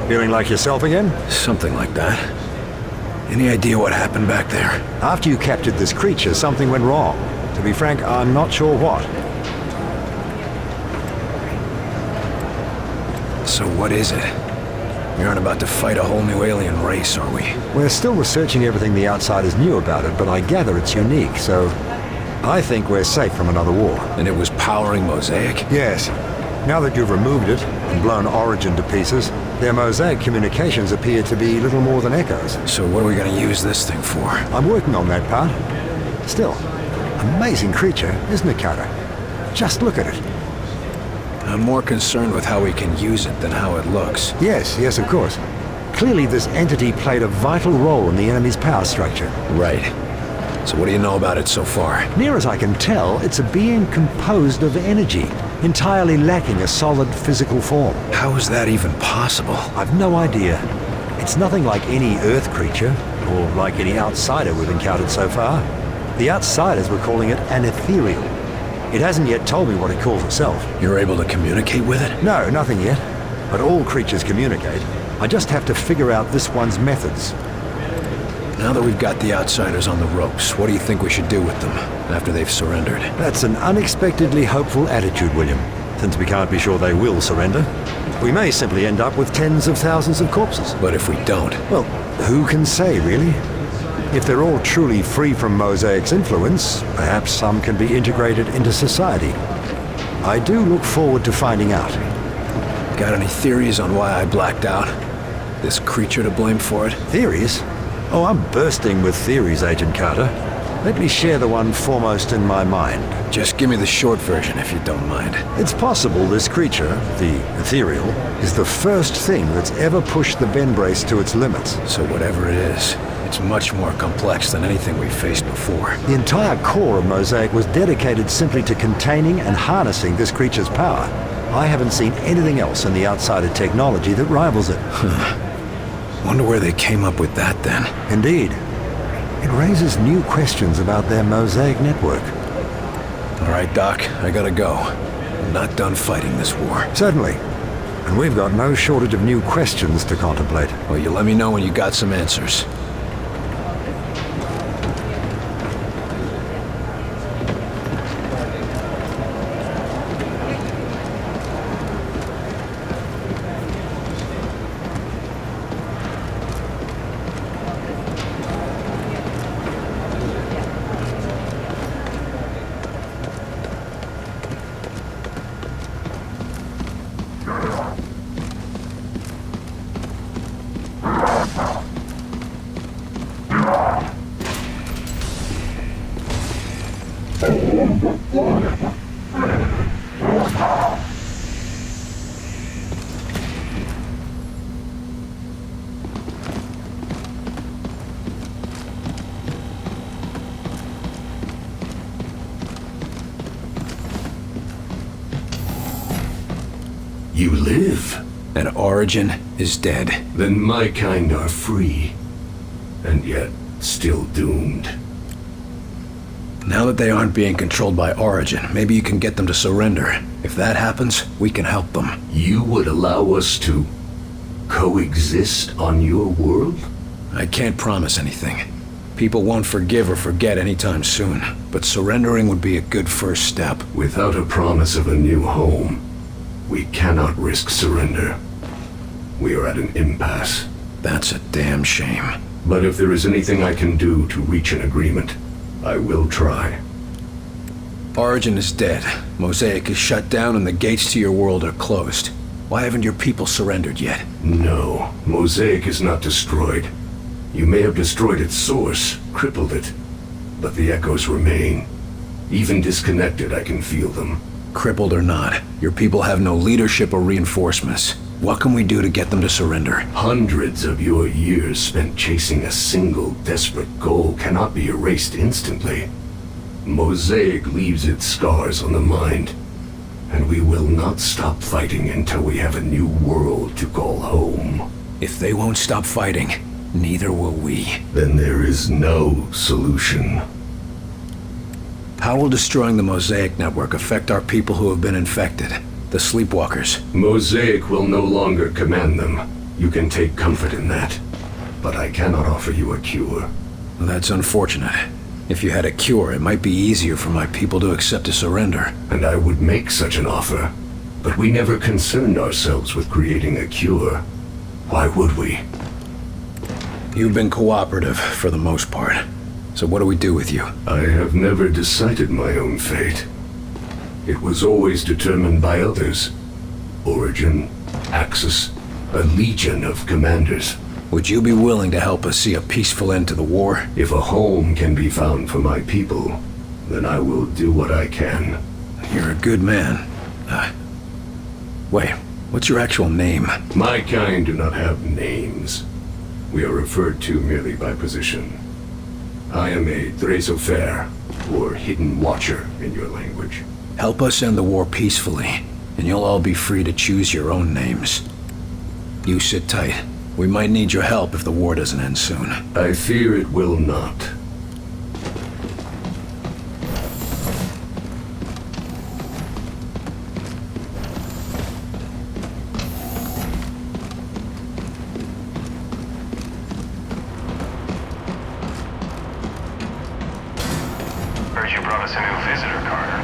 Feeling like yourself again? Something like that. Any idea what happened back there? After you captured this creature, something went wrong. To be frank, I'm not sure what. So what is it? We aren't about to fight a whole new alien race, are we? We're still researching everything the outsiders knew about it, but I gather it's unique, so I think we're safe from another war. And it was powering Mosaic? Yes. Now that you've removed it and blown Origin to pieces, their Mosaic communications appear to be little more than echoes. So what are we going to use this thing for? I'm working on that part. Still, amazing creature, isn't it, Carter? Just look at it. I'm more concerned with how we can use it than how it looks. Yes, of course. Clearly this entity played a vital role in the enemy's power structure. Right. So what do you know about it so far? Near as I can tell, it's a being composed of energy, entirely lacking a solid physical form. How is that even possible? I've no idea. It's nothing like any Earth creature, or like any outsider we've encountered so far. The outsiders were calling it an ethereal. It hasn't yet told me what it calls itself. You're able to communicate with it? No, nothing yet. But all creatures communicate. I just have to figure out this one's methods. Now that we've got the outsiders on the ropes, what do you think we should do with them after they've surrendered? That's an unexpectedly hopeful attitude, William. Since we can't be sure they will surrender, we may simply end up with tens of thousands of corpses. But if we don't? Well, who can say, really? If they're all truly free from Mosaic's influence, perhaps some can be integrated into society. I do look forward to finding out. Got any theories on why I blacked out? This creature to blame for it? Theories? Oh, I'm bursting with theories, Agent Carter. Let me share the one foremost in my mind. Just give me the short version, if you don't mind. It's possible this creature, the ethereal, is the first thing that's ever pushed the bend brace to its limits. So whatever it is, it's much more complex than anything we've faced before. The entire core of Mosaic was dedicated simply to containing and harnessing this creature's power. I haven't seen anything else in the outsider technology that rivals it. Wonder where they came up with that then. Indeed. It raises new questions about their Mosaic network. All right, Doc, I gotta go. I'm not done fighting this war. Certainly. And we've got no shortage of new questions to contemplate. Well, you let me know when you got some answers. You live. And Origin is dead. Then my kind are free. And yet, still doomed. Now that they aren't being controlled by Origin, maybe you can get them to surrender. If that happens, we can help them. You would allow us to coexist on your world? I can't promise anything. People won't forgive or forget anytime soon, but surrendering would be a good first step. Without a promise of a new home, we cannot risk surrender. We are at an impasse. That's a damn shame. But if there is anything I can do to reach an agreement, I will try. Origin is dead. Mosaic is shut down and the gates to your world are closed. Why haven't your people surrendered yet? No, Mosaic is not destroyed. You may have destroyed its source, crippled it, but the echoes remain. Even disconnected, I can feel them. Crippled or not, your people have no leadership or reinforcements. What can we do to get them to surrender? Hundreds of your years spent chasing a single desperate goal cannot be erased instantly. Mosaic leaves its scars on the mind, and we will not stop fighting until we have a new world to call home. If they won't stop fighting, neither will we. Then there is no solution. How will destroying the Mosaic network affect our people who have been infected? The Sleepwalkers. Mosaic will no longer command them. You can take comfort in that. But I cannot offer you a cure. Well, that's unfortunate. If you had a cure, it might be easier for my people to accept a surrender. And I would make such an offer. But we never concerned ourselves with creating a cure. Why would we? You've been cooperative for the most part. So what do we do with you? I have never decided my own fate. It was always determined by others. Origin, Axis, a legion of commanders. Would you be willing to help us see a peaceful end to the war? If a home can be found for my people, then I will do what I can. You're a good man. Wait, what's your actual name? My kind do not have names. We are referred to merely by position. I am a Drésofer, or Hidden Watcher in your language. Help us end the war peacefully, and you'll all be free to choose your own names. You sit tight. We might need your help if the war doesn't end soon. I fear it will not. Heard you brought us a new visitor, Carter.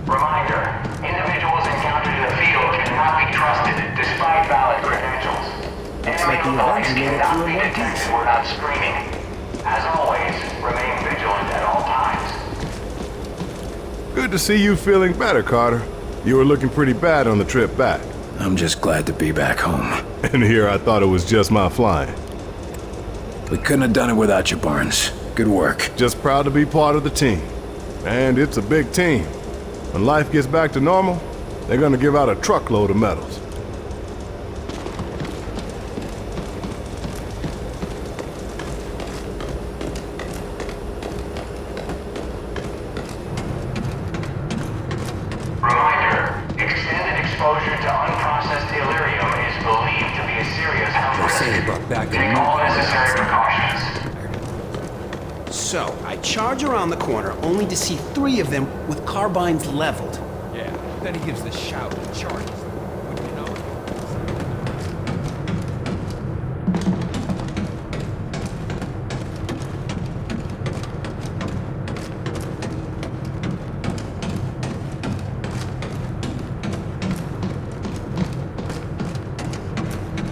Reminder, individuals encountered in the field cannot be trusted despite valid credentials. Enemy device cannot be detected without screening. As always, remain vigilant at all times. Good to see you feeling better, Carter. You were looking pretty bad on the trip back. I'm just glad to be back home. And here I thought it was just my flying. We couldn't have done it without you, Barnes. Good work. Just proud to be part of the team. And it's a big team. When life gets back to normal, they're gonna give out a truckload of medals. Reminder, extended exposure to unprocessed delirium is believed to be a serious health risk. Say they brought back Take all necessary precautions. So, I charge around the corner only to see 3 of them with carbines leveled. Yeah, then he gives the shout and charges them. Wouldn't you know it?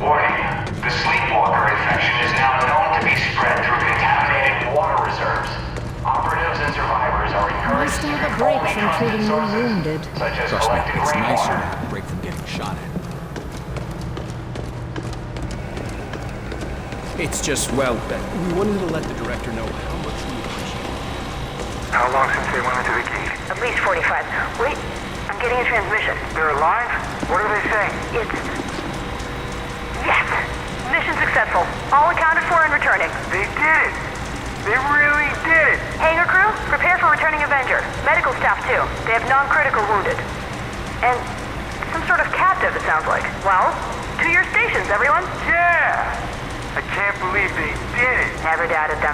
Warning, the sleepwalker infection is now known to be spread through contaminated water reserves. Operatives and survivors are encouraged to Must have a drink break only from trusted treating the sources, wounded. such as Trust me, collected it's nicer to rainwater. have a break from getting shot at. It's just, well, we wanted to let the director know how much we appreciate it. How long since they went into the gate? At least 45. Wait, I'm getting a transmission. They're alive? What are they saying? It's... Yes! Mission successful. All accounted for and returning. They did it! They really did it! Hangar crew, prepare for returning Avenger. Medical staff too. They have non-critical wounded. And some sort of captive, it sounds like. Well, to your stations, everyone. Yeah! I can't believe they did it! Never doubted them.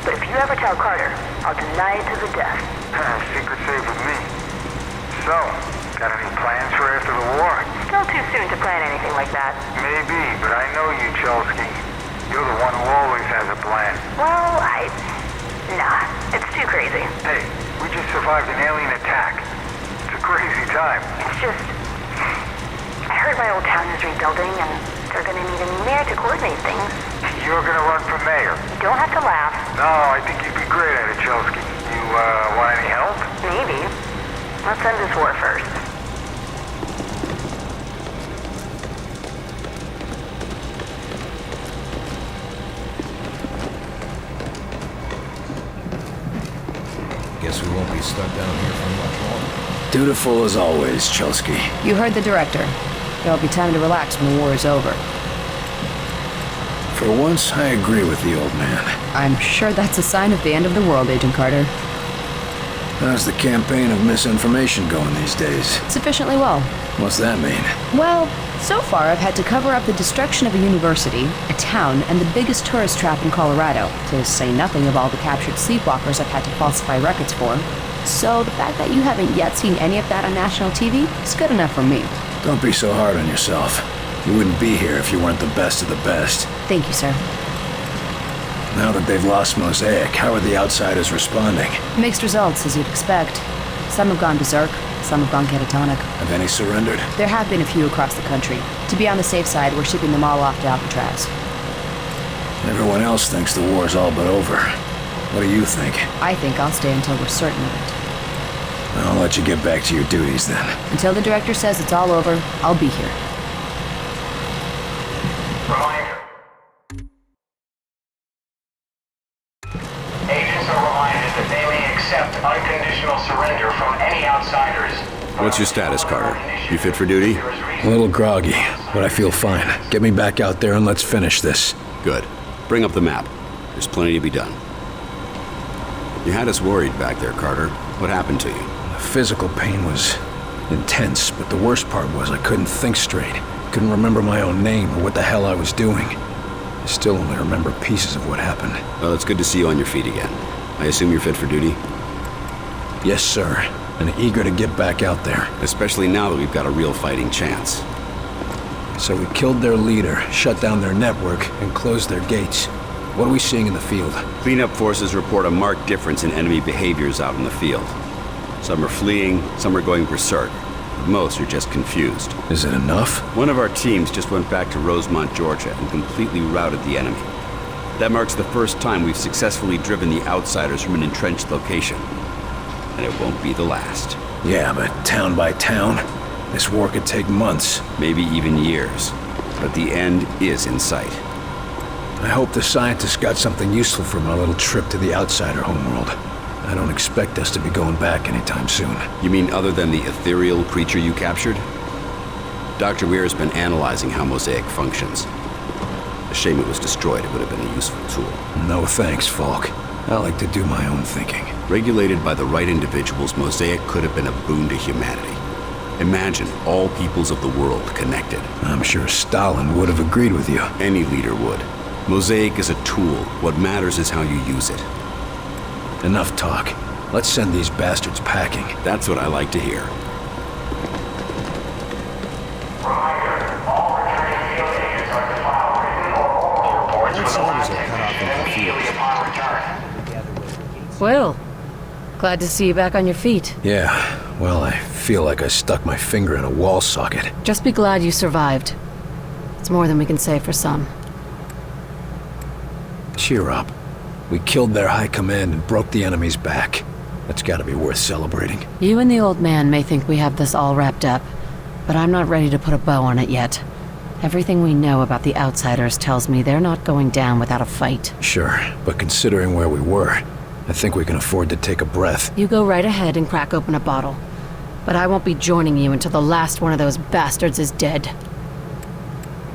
But if you ever tell Carter, I'll deny it to the death. Secret safe with me. So, got any plans for after the war? Still too soon to plan anything like that. Maybe, but I know you, Chelsky. You're the one who always has a plan. Well, Nah, it's too crazy. Hey, we just survived an alien attack. It's a crazy time. It's just... I heard my old town is rebuilding, and they're gonna need a new mayor to coordinate things. You're gonna run for mayor. You don't have to laugh. No, I think you'd be great at it, Chelsky. You, want any help? Maybe. Let's end this war first. Guess we won't be stuck down here for much longer. Dutiful as always, Chelsky. You heard the director. There'll be time to relax when the war is over. For once, I agree with the old man. I'm sure that's a sign of the end of the world, Agent Carter. How's the campaign of misinformation going these days? Sufficiently well. What's that mean? Well, So far, I've had to cover up the destruction of a university, a town, and the biggest tourist trap in Colorado, to say nothing of all the captured sleepwalkers I've had to falsify records for. So the fact that you haven't yet seen any of that on national TV is good enough for me. Don't be so hard on yourself. You wouldn't be here if you weren't the best of the best. Thank you, sir. Now that they've lost Mosaic, how are the outsiders responding? Mixed results, as you'd expect. Some have gone berserk, some have gone catatonic. Have any surrendered? There have been a few across the country. To be on the safe side, we're shipping them all off to Alcatraz. Everyone else thinks the war's all but over. What do you think? I think I'll stay until we're certain of it. I'll let you get back to your duties then. Until the director says it's all over, I'll be here. Reminder. Agents are reminded that they may accept unconditional surrender from any outsiders. What's your status, Carter? You fit for duty? A little groggy, but I feel fine. Get me back out there and let's finish this. Good. Bring up the map. There's plenty to be done. You had us worried back there, Carter. What happened to you? The physical pain was intense, but the worst part was I couldn't think straight. Couldn't remember my own name or what the hell I was doing. I still only remember pieces of what happened. Well, it's good to see you on your feet again. I assume you're fit for duty? Yes, sir. And eager to get back out there. Especially now that we've got a real fighting chance. So we killed their leader, shut down their network, and closed their gates. What are we seeing in the field? Cleanup forces report a marked difference in enemy behaviors out in the field. Some are fleeing, some are going berserk. But most are just confused. Is it enough? One of our teams just went back to Rosemont, Georgia, and completely routed the enemy. That marks the first time we've successfully driven the outsiders from an entrenched location. And it won't be the last. Yeah, but town by town, this war could take months. Maybe even years. But the end is in sight. I hope the scientists got something useful from our little trip to the outsider homeworld. I don't expect us to be going back anytime soon. You mean other than the ethereal creature you captured? Dr. Weir's been analyzing how Mosaic functions. A shame it was destroyed. It would have been a useful tool. No thanks, Falk. I like to do my own thinking. Regulated by the right individuals, Mosaic could have been a boon to humanity. Imagine all peoples of the world connected. I'm sure Stalin would have agreed with you. Any leader would. Mosaic is a tool. What matters is how you use it. Enough talk. Let's send these bastards packing. That's what I like to hear. Reminder, all returning field agents are to file written or oral reports for the lab technician immediately upon return. Will, glad to see you back on your feet. Yeah, well, I feel like I stuck my finger in a wall socket. Just be glad you survived. It's more than we can say for some. Cheer up. We killed their high command and broke the enemy's back. That's gotta be worth celebrating. You and the old man may think we have this all wrapped up, but I'm not ready to put a bow on it yet. Everything we know about the outsiders tells me they're not going down without a fight. Sure, but considering where we were, I think we can afford to take a breath. You go right ahead and crack open a bottle. But I won't be joining you until the last one of those bastards is dead.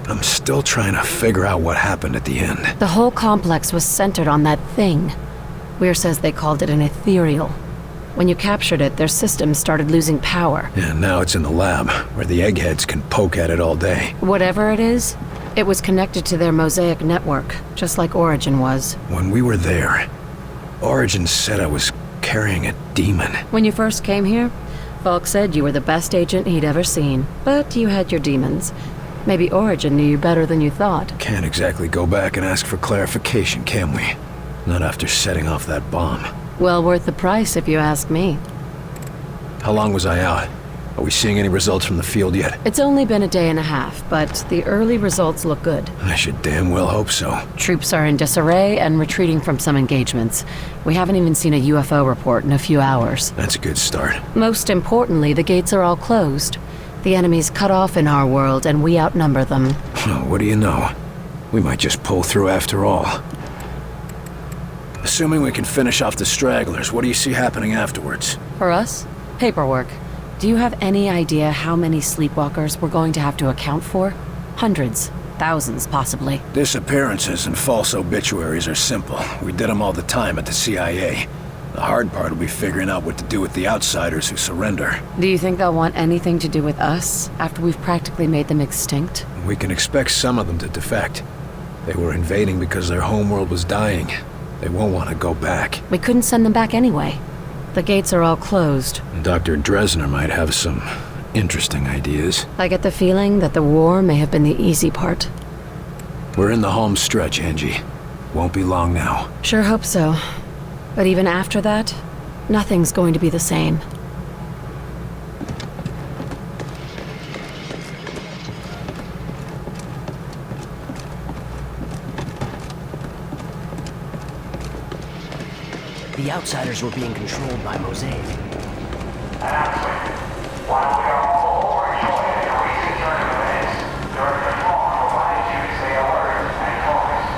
I'm still trying to figure out what happened at the end. The whole complex was centered on that thing. Weir says they called it an ethereal. When you captured it, their systems started losing power. And now it's in the lab, where the eggheads can poke at it all day. Whatever it is, it was connected to their Mosaic network, just like Origin was. When we were there, Origin said I was carrying a demon. When you first came here, Falk said you were the best agent he'd ever seen, but you had your demons. Maybe Origin knew you better than you thought. Can't exactly go back and ask for clarification, can we? Not after setting off that bomb. Well worth the price, if you ask me. How long was I out? Are we seeing any results from the field yet? It's only been a day and a half, but the early results look good. I should damn well hope so. Troops are in disarray and retreating from some engagements. We haven't even seen a UFO report in a few hours. That's a good start. Most importantly, the gates are all closed. The enemy's cut off in our world, and we outnumber them. What do you know? We might just pull through after all. Assuming we can finish off the stragglers, what do you see happening afterwards? For us? Paperwork. Do you have any idea how many sleepwalkers we're going to have to account for? Hundreds. Thousands, possibly. Disappearances and false obituaries are simple. We did them all the time at the CIA. The hard part will be figuring out what to do with the outsiders who surrender. Do you think they'll want anything to do with us after we've practically made them extinct? We can expect some of them to defect. They were invading because their homeworld was dying. They won't want to go back. We couldn't send them back anyway. The gates are all closed. Dr. Dresner might have some interesting ideas. I get the feeling that the war may have been the easy part. We're in the home stretch, Angie. Won't be long now. Sure hope so. But even after that, nothing's going to be the same. The outsiders were being controlled by Mosaic. Announcement. While we are all overjoyed at the recent turn of events, Dr. Fong provides you to stay alert and focused.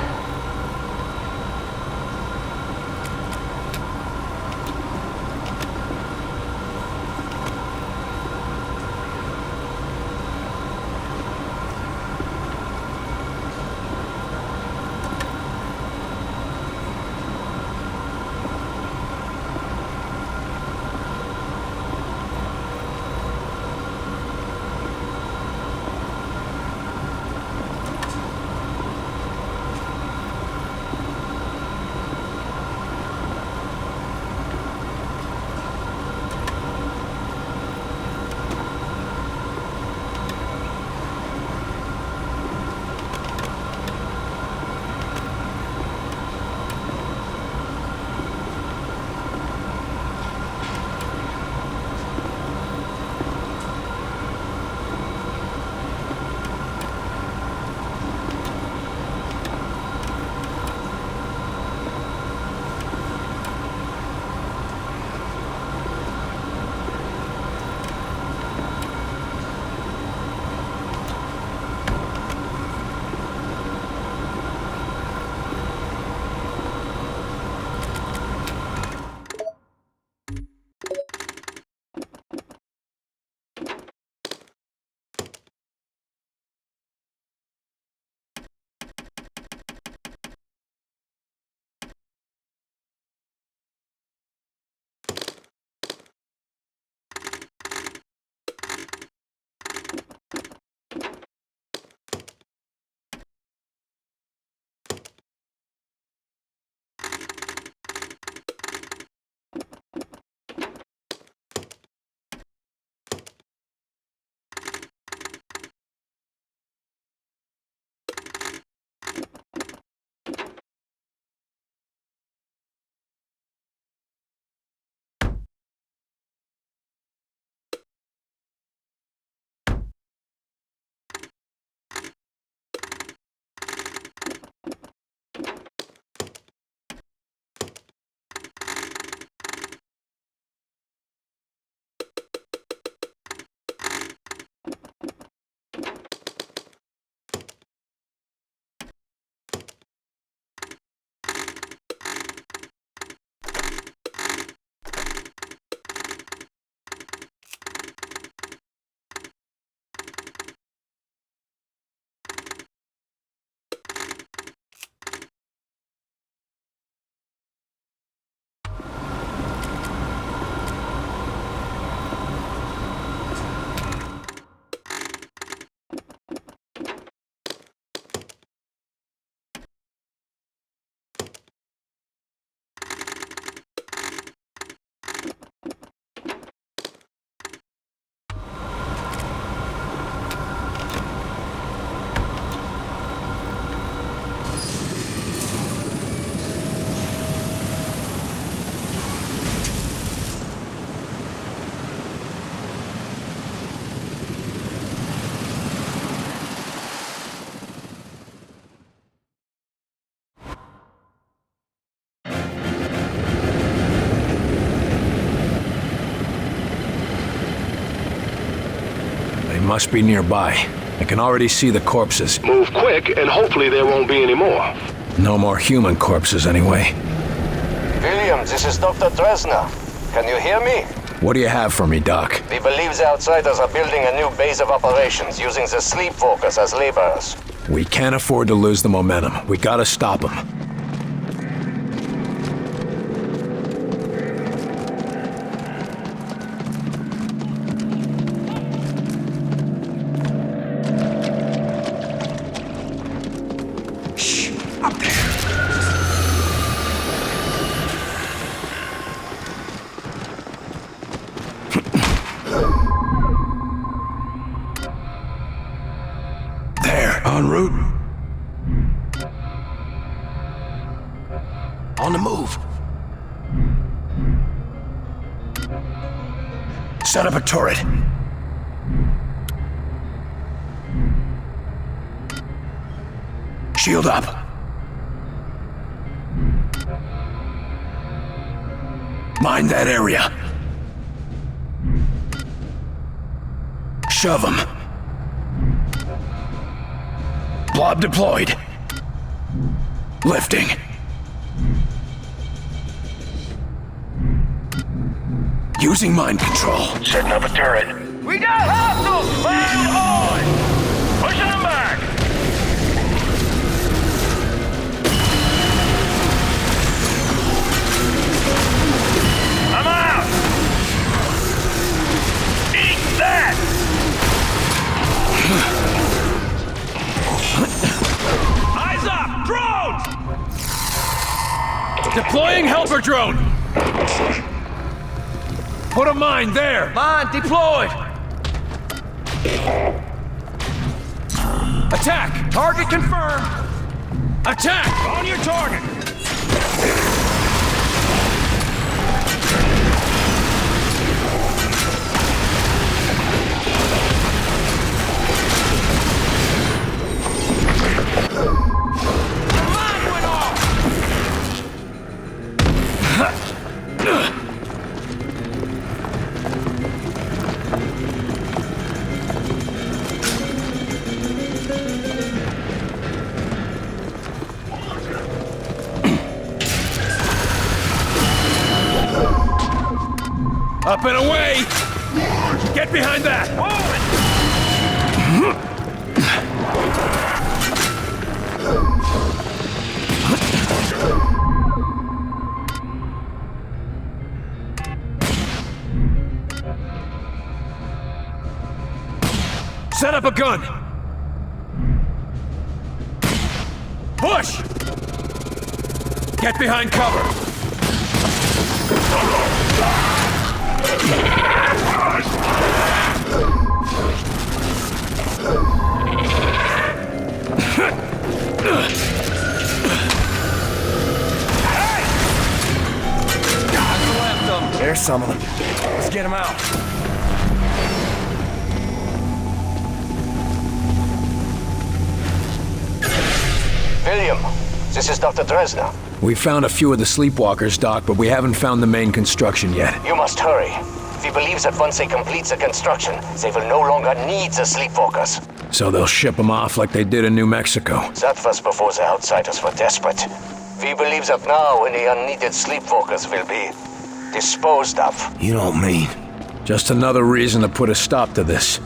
Must be nearby. I can already see the corpses. Move quick, and hopefully there won't be any more. No more human corpses, anyway. William, this is Dr. Dresner. Can you hear me? What do you have for me, Doc? We believe the outsiders are building a new base of operations using the sleepwalkers as laborers. We can't afford to lose the momentum. We gotta stop them. On the move. Set up a turret. Shield up. Mind that area. Shove 'em. Blob deployed. Lifting. Using mind control. Setting up a turret. We got hostiles! Fire on! Pushing them back! I'm out! Eat that! Eyes up! Drones! Deploying helper drone! Put a mine there! Mine deployed! Attack! Target confirmed! Attack! On your target! Up and away! Get behind that! Set up a gun! Push! Get behind cover! There's some of them. Let's get them out. William, this is Dr. Dresner. We found a few of the sleepwalkers, Doc, but we haven't found the main construction yet. You must hurry. We believe that once they complete the construction, they will no longer need the sleepwalkers. So they'll ship them off like they did in New Mexico. That was before the outsiders were desperate. We believe that now any unneeded sleepwalkers will be disposed of. You don't mean? Just another reason to put a stop to this.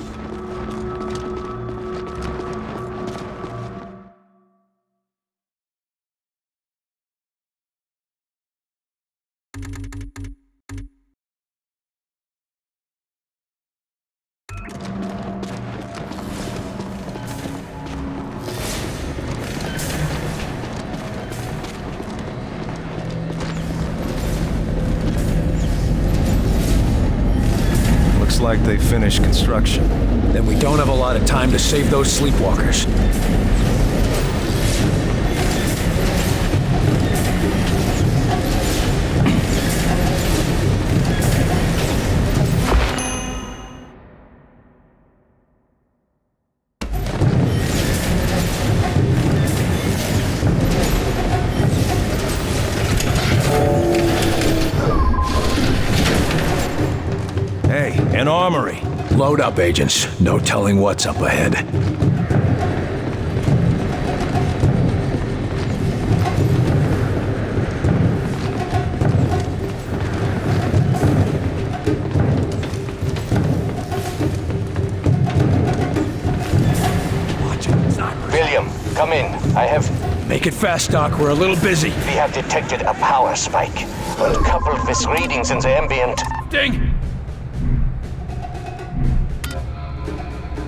Like they finished construction. Then we don't have a lot of time to save those sleepwalkers. An armory. Load up, agents. No telling what's up ahead. William, come in. I have... Make it fast, Doc. We're a little busy. We have detected a power spike, and coupled with readings in the ambient... Ding!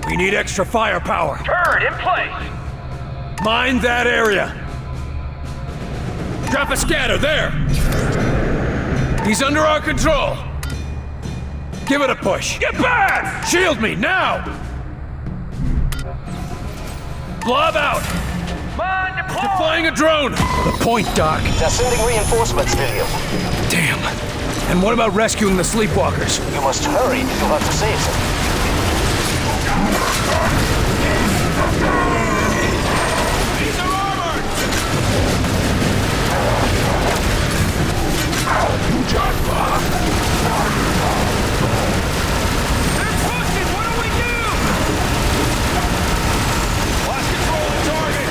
We need extra firepower. Turret in place! Mine that area. Drop a scatter there. He's under our control. Give it a push. Get back! Shield me now! Blob out! Mine Deploying a drone! The point, Doc. They're sending reinforcements, William. Damn. And what about rescuing the sleepwalkers? You must hurry if you want to save them. These are armored! They're pushing! What do we do? Lost control of target!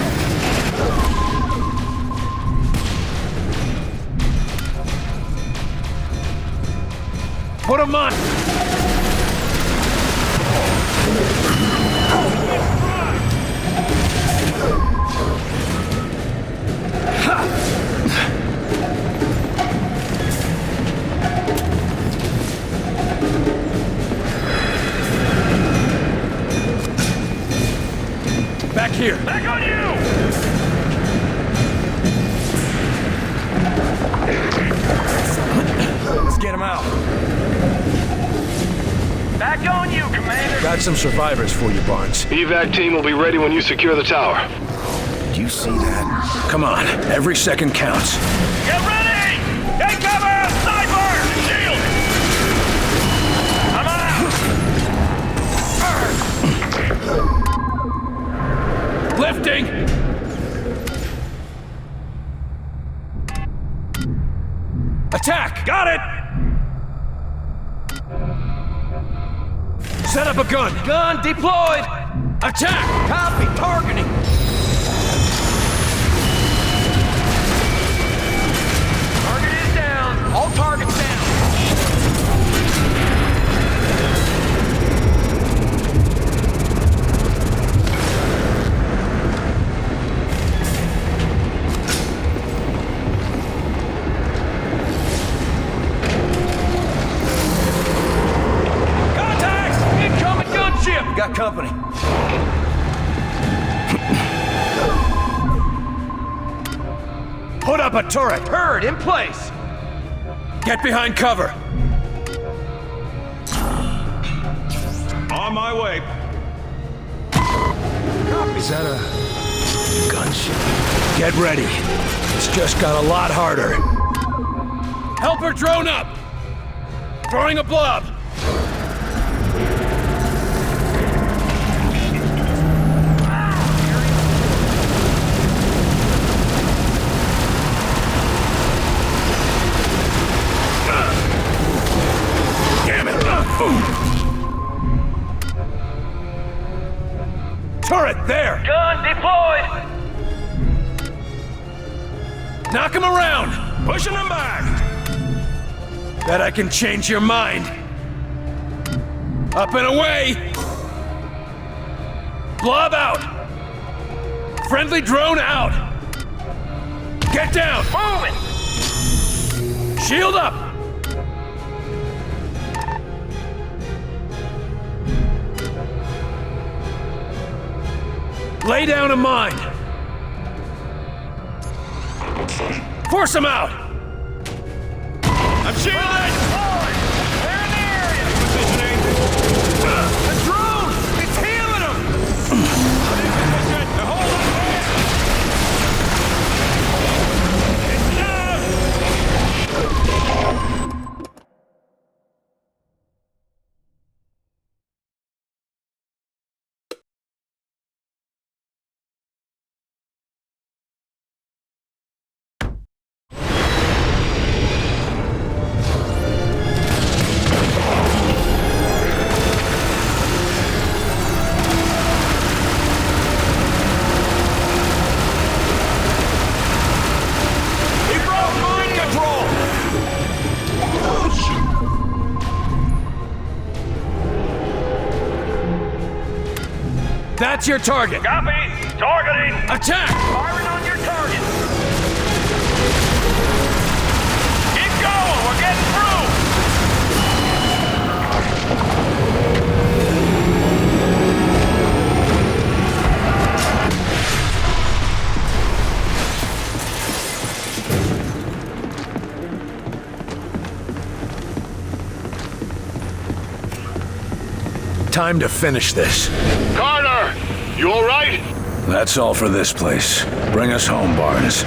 Put him on! Back here! Back on you! Let's get him out. Back on you, Commander! Got some survivors for you, Barnes. Evac team will be ready when you secure the tower. Do you see that? Come on, every second counts. Get ready! Take cover! Sniper! Shield! I'm out! Lifting! Attack! Got it! Set up a gun! Gun deployed! Attack! Copy! Targeting! Target is down! All targets down! Got company. Put up a turret. Heard, in place. Get behind cover. On my way. Is that a gunship? Get ready. It's just got a lot harder. Helper drone up. Throwing a blob. Turret there! Gun deployed! Knock him around! Pushing him back! Bet I can change your mind. Up and away! Blob out! Friendly drone out! Get down! Moving! Shield up! Lay down a mine! Force him out! I'm shielded! They're in the area! Positioning! The drone! It's healing them! The whole lot it's down! That's your target! Copy! Targeting! Attack! Firing on your target! Keep going! We're getting through! Time to finish this. Carter! You alright? That's all for this place. Bring us home, Barnes.